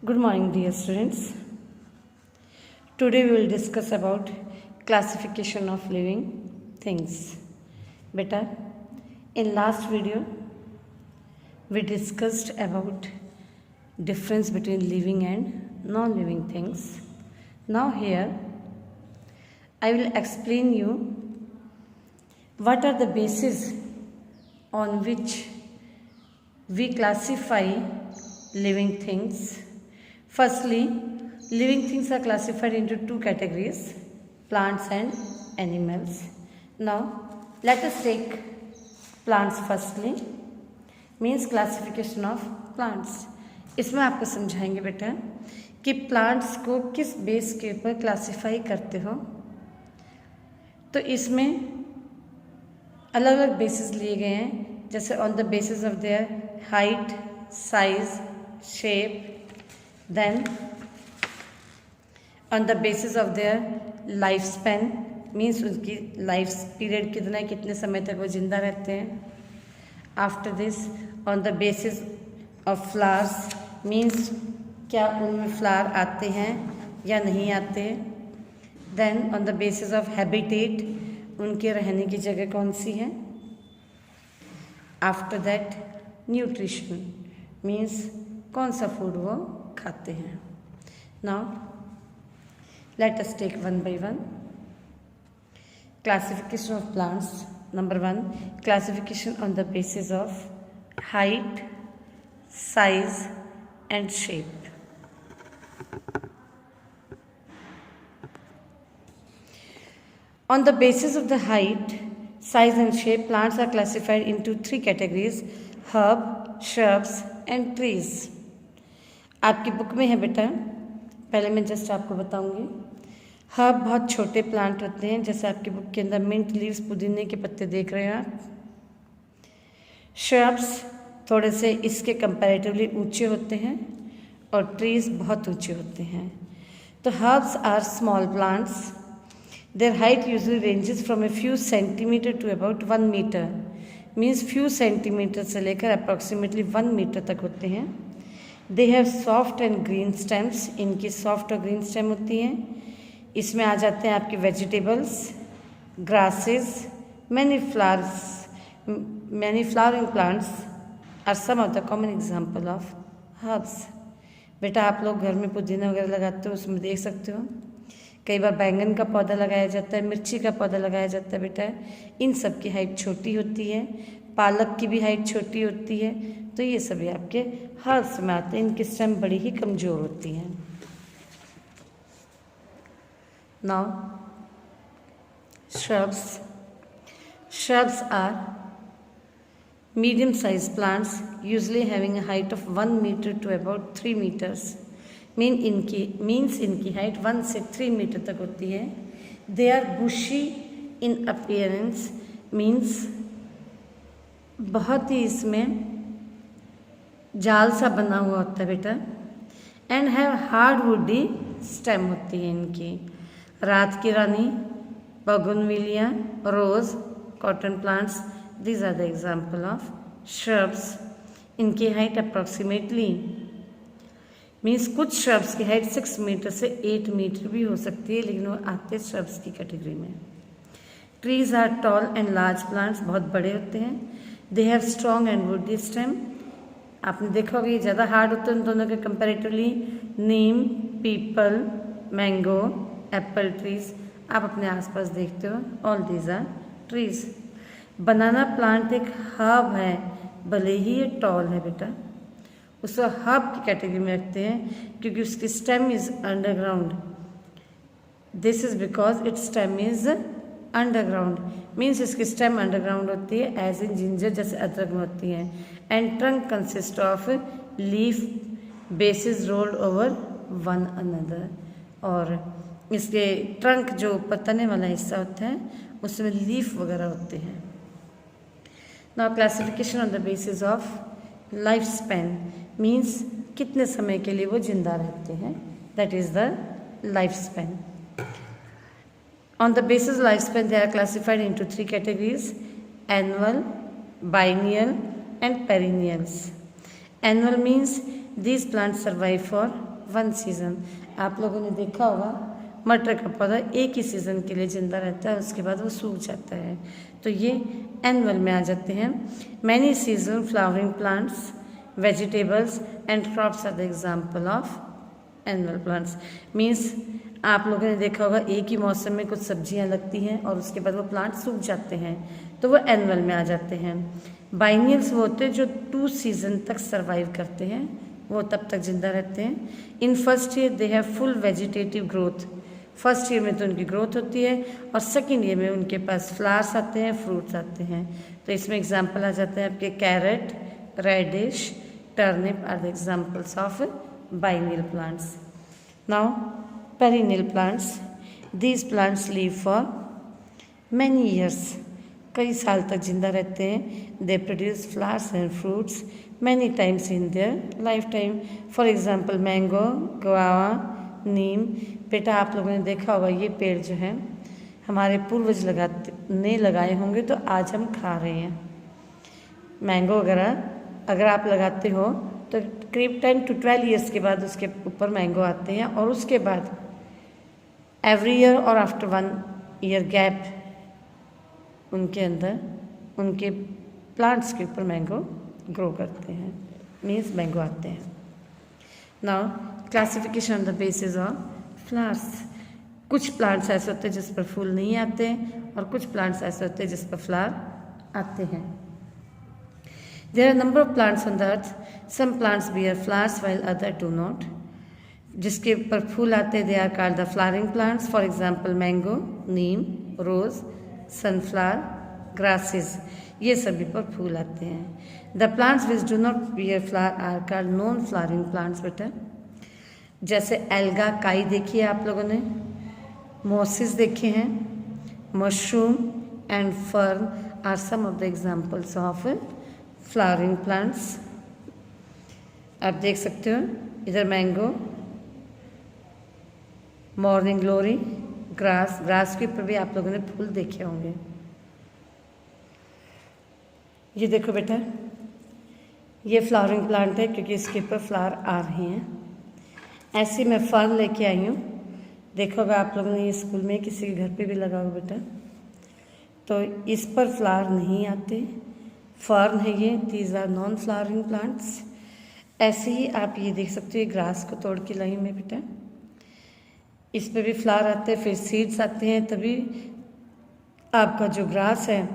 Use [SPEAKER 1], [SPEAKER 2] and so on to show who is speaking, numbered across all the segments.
[SPEAKER 1] Good morning, dear students. Today we will discuss about classification of living things. Beta, in last video we discussed about difference between living and non-living things. Now here I will explain you what are the bases on which we classify living things. Firstly, living things are classified into two categories, plants and animals. Now, let us take plants firstly, means classification of plants. इसमें आपको समझाएंगे बेटा कि plants को किस base के ऊपर classify करते हो। तो इसमें अलग अलग बेसिस लिए गए हैं, जैसे on the basis of their height, size, shape, then on the basis of their lifespan means उनकी लाइफ पीरियड कितना है, कितने समय तक वो जिंदा रहते हैं. After this on the basis of flowers means क्या उनमें फ्लावर आते हैं या नहीं आते. Then on the basis of habitat उनके रहने की जगह कौन सी है. आफ्टर दैट न्यूट्रिशन मीन्स कौन सा फूड वो खाते हैं. Now let us take one by one. Classification of plants. Number 1, classification on the basis of height, size and shape. On the basis of the height, size and shape, plants are classified into 3 categories: herb, shrubs and trees. आपकी book में है बेटा, पहले मैं just आपको बताऊंगी. Herb बहुत छोटे प्लांट होते हैं, जैसे आपकी बुक के अंदर मिंट लीव्स, पुदीने के पत्ते देख रहे हैं आप. श्रब्स थोड़े से इसके कंपैरेटिवली ऊंचे होते हैं और ट्रीज बहुत ऊंचे होते हैं. तो herbs are small plants. Their height usually ranges from a few centimetre to about 1 metre. Means few centimetre से लेकर अप्रॉक्सीमेटली 1 मीटर तक होते हैं. They have soft and green stems. इनकी सॉफ्ट और ग्रीन स्टेम होती हैं. इसमें आ जाते हैं आपके vegetables, grasses, many flowering plants are some of the common example of herbs. बेटा आप लोग घर में पुदीना वगैरह लगाते हो, उसमें देख सकते हो कई बार बैंगन का पौधा लगाया जाता है, मिर्ची का पौधा लगाया जाता है. बेटा इन सब की हाइट छोटी होती है, पालक की भी हाइट छोटी होती है. तो ये सभी आपके हर्ब्स में आते हैं. इनकी स्टेम बड़ी ही कमज़ोर होती हैं. Now shrubs are medium sized plants usually having a height of 1 meter to about 3 meters. इनकी हाइट 1 से 3 मीटर तक होती है. They are bushy in appearance. Means बहुत ही इसमें जाल सा बना हुआ होता है बेटा. And have hard woody stem होती है इनकी. रात की रानी, bougainvillea, rose, cotton plants, these are the example of shrubs. इनकी हाइट अप्रॉक्सीमेटली मीन्स कुछ श्रब्स की हाइट 6 मीटर से 8 मीटर भी हो सकती है, लेकिन वो आते हैं श्रब्स की कैटेगरी में. Trees are tall and large plants. बहुत बड़े होते हैं. They have strong and woody stem. आपने देखा होगा ये ज़्यादा हार्ड होते हैं उन दोनों के comparatively. Neem, peepal, mango, apple trees आप अपने आसपास देखते हो. All these are trees. Banana plant एक हर्ब है, भले ही ये टॉल है बेटा, उसको हर्ब की कैटेगरी में रखते हैं क्योंकि उसकी stem is underground. This is because it's stem is underground. Means इसकी स्टेम अंडरग्राउंड होती है, एज इन जिंजर जैसे अदरक में होती है. And trunk consist of leaf basis rolled over one another. और इसके ट्रंक जो ऊपर तने वाला हिस्सा होता है उसमें लीफ वगैरह होते हैं. Now classification on the basis of life span means कितने समय के लिए वो जिंदा रहते हैं. That is the life span. On the basis of lifespan, they are classified into 3 categories: annual, biennial, and perennials. Annual means these plants survive for one season. आप लोगों ने देखा होगा मटर का पौधा एक ही सीज़न के लिए जिंदा रहता है, उसके बाद वो सूख जाता है, तो ये एनुअल में आ जाते हैं। Many season flowering plants, vegetables and crops are the example of annual plants. Means आप लोगों ने देखा होगा एक ही मौसम में कुछ सब्जियां लगती हैं और उसके बाद वो प्लांट सूख जाते हैं, तो वो एनुअल में आ जाते हैं। बाइनियल्स वो होते हैं जो 2 सीजन तक सर्वाइव करते हैं, वो तब तक जिंदा रहते हैं। In first year they have full vegetative growth, first year में तो उनकी ग्रोथ होती है और सेकेंड ईयर में उनके पास फ्लावर्स आते हैं, फ्रूट्स आते हैं। तो इसमें एग्जाम्पल आ जाते हैं आपके carrot, radish, turnip are the examples of biennial plants. Now perennial plants, these plants live for many years, कई साल तक जिंदा रहते हैं। They produce flowers and fruits many times in their lifetime. For example mango, guava, नीम। बेटा आप लोगों ने देखा होगा ये पेड़ जो है हमारे पूर्वज लगाए होंगे, तो आज हम खा रहे हैं। मैंगो वगैरह अगर आप लगाते हो तो करीब 10 to 12 ईयर्स के बाद उसके ऊपर मैंगो आते हैं, और उसके बाद एवरी ईयर और आफ्टर 1 ईयर गैप उनके अंदर उनके प्लांट्स के ऊपर मैंगो ग्रो करते हैं, मीन्स मैंगो आते हैं। Now classification on the basis of flowers. कुछ प्लांट्स ऐसे होते हैं जिस पर फूल नहीं आते और कुछ प्लांट्स ऐसे होते हैं जिस पर फ्लावर आते हैं। There are a number of plants on the earth. Some plants bear flowers while others do not. जिसके ऊपर फूल आते हैं they are called the flowering plants. For example mango, Neem, rose, sunflower, grasses, ये सभी पर फूल आते हैं। The plants which do not bear flower are called non-flowering plants बेटा। जैसे एल्गा काई देखी है आप लोगों ने, मॉसिस देखे हैं, mushroom and fern are some of the examples of flowering plants. आप देख सकते हो इधर मैंगो, मॉर्निंग ग्लोरी, ग्रास के ऊपर भी आप लोगों ने फूल देखे होंगे। ये देखो बेटा ये फ्लावरिंग प्लांट है क्योंकि इसके ऊपर फ्लावर आ रहे हैं। ऐसे मैं फर्न लेके आई हूँ, देखोगे आप लोगों ने ये स्कूल में किसी के घर पे भी लगा हुआ बेटा, तो इस पर फ्लावर नहीं आते, फर्न है ये, these are non flowering plants. ऐसे ही आप ये देख सकते हो ग्रास को तोड़ के लाई में बेटा, इस पे भी फ्लावर आते हैं, फिर सीड्स आते हैं, तभी आपका जो ग्रास है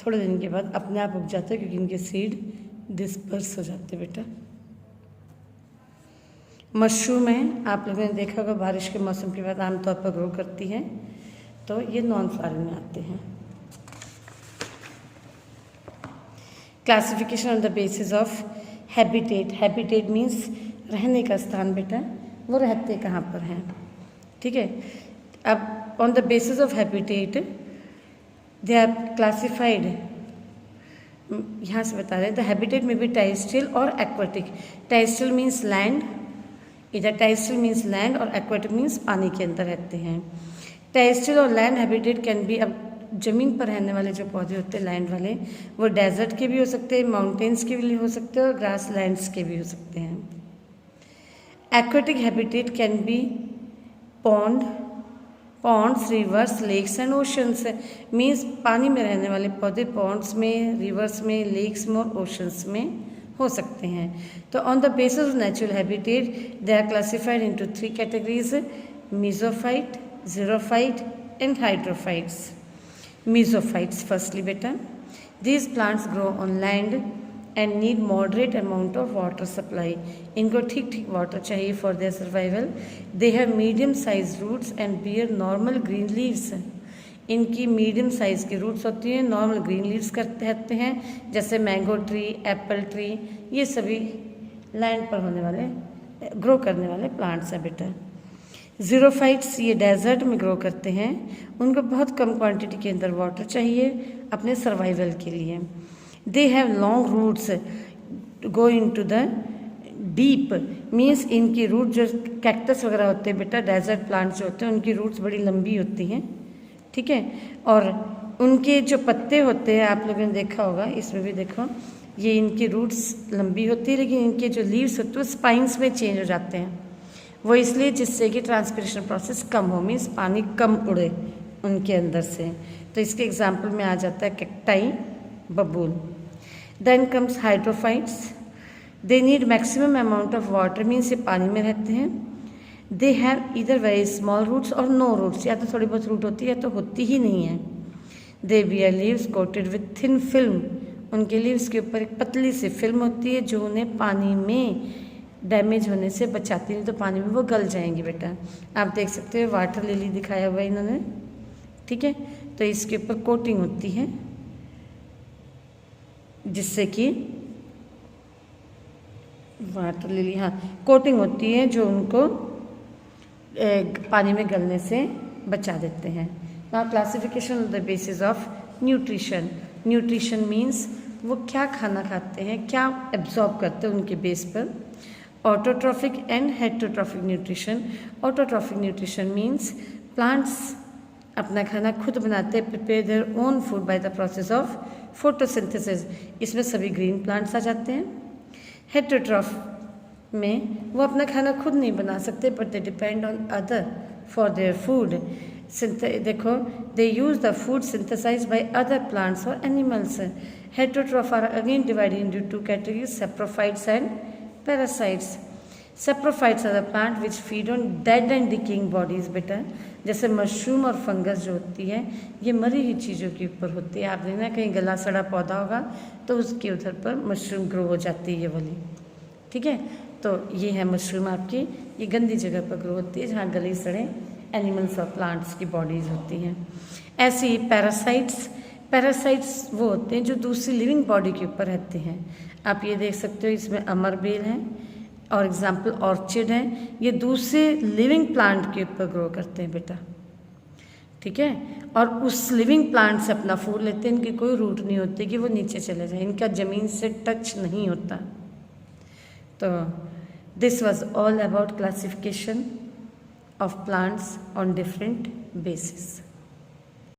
[SPEAKER 1] थोड़े दिन के बाद अपने आप उग जाता है क्योंकि इनके सीड डिस्पर्स हो जाते हैं बेटा। मशरूम है, आप लोगों ने देखा होगा बारिश के मौसम के बाद आमतौर पर ग्रो करती है, तो ये नॉन फ्लावरिंग में आते हैं। Classification on the basis of habitat. Habitat means रहने का स्थान बेटा, वो रहते कहाँ पर हैं, ठीक है। अब on the basis of habitat they are classified, यहाँ से बता रहे हैं द हैबिटेट में बी टेरेस्ट्रियल और एक्वाटिक। टेरेस्ट्रियल मीन्स लैंड, इधर टेरेस्ट्रियल मीन्स लैंड और एक्वाटिक मीन्स पानी के अंदर रहते हैं। टेरेस्ट्रियल और लैंड हैबिटेट कैन बी, अब ज़मीन पर रहने वाले जो पौधे होते हैं लैंड वाले, वो डेजर्ट के भी हो सकते हैं, माउंटेन्स के भी हो सकते हैं और ग्रास लैंड्स के भी हो सकते हैं। Aquatic habitat can be ponds, rivers, lakes and oceans. Means पानी में रहने वाले पौधे पॉन्ड्स में, रिवर्स में, लेक्स में और ओशंस में हो सकते हैं। तो on the basis of natural habitat they are classified into 3 categories, mesophyte, xerophyte and hydrophytes. Mesophytes firstly beta, these plants grow on land and need moderate amount of water supply. इनको ठीक water चाहिए for their survival. They have medium sized roots and bear normal green leaves. इनकी medium size की roots होती हैं, normal green leaves कहते हैं, जैसे मैंगो ट्री, एप्पल ट्री, ये सभी लैंड पर होने वाले ग्रो करने वाले प्लांट्स हैं बेटा। ज़ीरोफाइट्स ये डेजर्ट में ग्रो करते हैं, उनको बहुत कम क्वांटिटी के अंदर वाटर चाहिए अपने सर्वाइवल के लिए। They have long roots go into the deep, means इनकी रूट जो कैक्टस वगैरह होते हैं बेटा, डेजर्ट प्लांट्स जो होते हैं उनकी रूट्स बड़ी लंबी होती हैं, ठीक है। और उनके जो पत्ते होते हैं आप लोगों ने देखा होगा, इसमें भी देखो ये इनकी रूट्स लंबी होती है, लेकिन इनके जो लीव्स होते हैं वो स्पाइंस में चेंज हो जाते हैं, वो इसलिए जिससे कि ट्रांसपिरेशन प्रोसेस कम हो, मीन्स पानी कम उड़े उनके अंदर से। तो इसके एग्जाम्पल में आ जाता है कैक्टाई, बबूल। Then comes hydrophytes, they need maximum amount of water, means ये पानी में रहते हैं। They have either very small roots और नो रूट्स, या तो थोड़ी बहुत रूट होती है या तो होती ही नहीं है। दे beer leaves coated with thin film, उनके लीव्स के ऊपर एक पतली सी फिल्म होती है जो उन्हें पानी में डैमेज होने से बचाती, नहीं तो पानी में वो गल जाएंगी बेटा। आप देख सकते हो वाटर लिली दिखाया हुआ है इन्होंने, ठीक है। तो इसके ऊपर कोटिंग होती है जिससे कि वाटर लिली, हाँ, कोटिंग होती है जो उनको पानी में गलने से बचा देते हैं। Now classification on the basis of nutrition. Nutrition means वो क्या खाना खाते हैं, क्या एब्जॉर्ब करते हैं, उनके बेस पर। Autotrophic and heterotrophic nutrition. Autotrophic nutrition means plants अपना खाना खुद बनाते हैं, prepare their own food by the process of photosynthesis, इसमें सभी ग्रीन प्लांट्स आ जाते हैं। हेटेरोट्रॉफ में वो अपना खाना खुद नहीं बना सकते, but they depend on other for their food. देखो, they use the food synthesise by other plants और animals. Heterotroph are again divided into two categories, saprophytes and parasites. Saprophytes are the plant which feed on dead and decaying bodies बेटा, जैसे mushroom और fungus जो होती है ये मरी हुई चीज़ों के ऊपर होती है। आप देखना कहीं गला सड़ा पौधा होगा तो उसके उधर पर मशरूम ग्रो हो जाती है ये वाली, ठीक है। तो ये है मशरूम आपकी, ये गंदी जगह पर ग्रो होती है जहाँ गले सड़े एनिमल्स और प्लांट्स की बॉडीज़ होती हैं। ऐसे ही पैरासाइट्स, पैरासाइट्स वो होते हैं जो दूसरी लिविंग बॉडी के ऊपर रहते हैं। आप ये देख सकते हो इसमें अमरबेल है और एग्जाम्पल ऑर्चिड है, ये दूसरे लिविंग प्लांट के ऊपर ग्रो करते हैं बेटा, ठीक है। और उस लिविंग प्लांट से अपना फूड लेते हैं, इनकी कोई रूट नहीं होती कि वो नीचे चले जाए, इनका ज़मीन से टच नहीं होता। तो this was all about classification of plants on different basis.